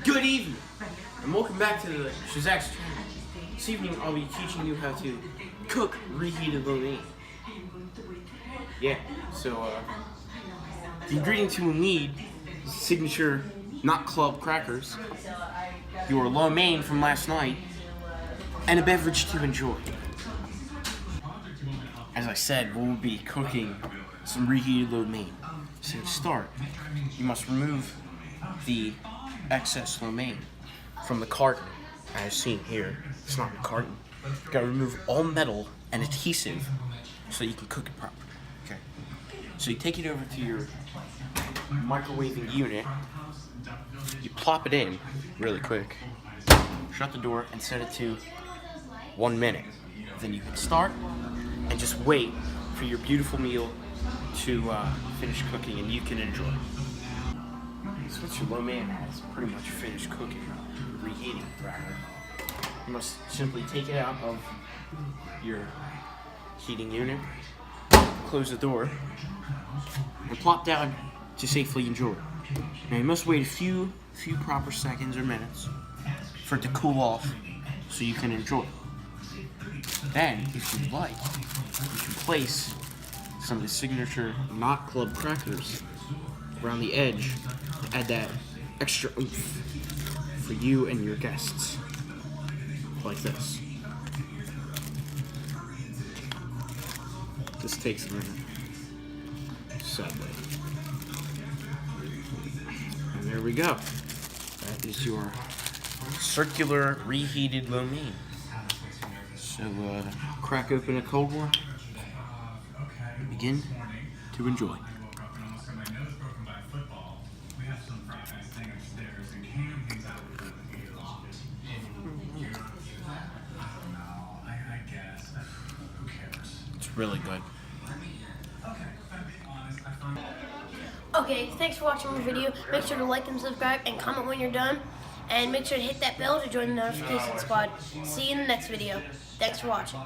Good evening, and welcome back to the Shazak's channel. This evening I'll be teaching you how to cook reheated lo mein. Yeah, so the ingredients you will need is signature not club crackers, your lo mein from last night, and a beverage to enjoy. As I said, we'll be cooking some reheated lo mein. So to start, you must remove the excess lo mein from the carton, as seen here. It's not a carton. You gotta remove all metal and adhesive so you can cook it properly. Okay. So you take it over to your microwaving unit. You plop it in really quick. Shut the door and set it to 1 minute. Then you can start and just wait for your beautiful meal to finish cooking and you can enjoy. So once your lo mein has pretty much finished cooking, reheating rather, you must simply take it out of your heating unit, close the door, and plop down to safely enjoy. Now you must wait a few proper seconds or minutes for it to cool off so you can enjoy. Then, if you'd like, you can place some of the signature not club crackers around the edge to add that extra oomph for you and your guests, like this. This takes a minute, sadly. And there we go. That is your circular reheated lo mein. So crack open a cold one. Begin to enjoy. It's really good. Okay, thanks for watching my video. Make sure to like and subscribe and comment when you're done. And make sure to hit that bell to join the notification squad. See you in the next video. Thanks for watching.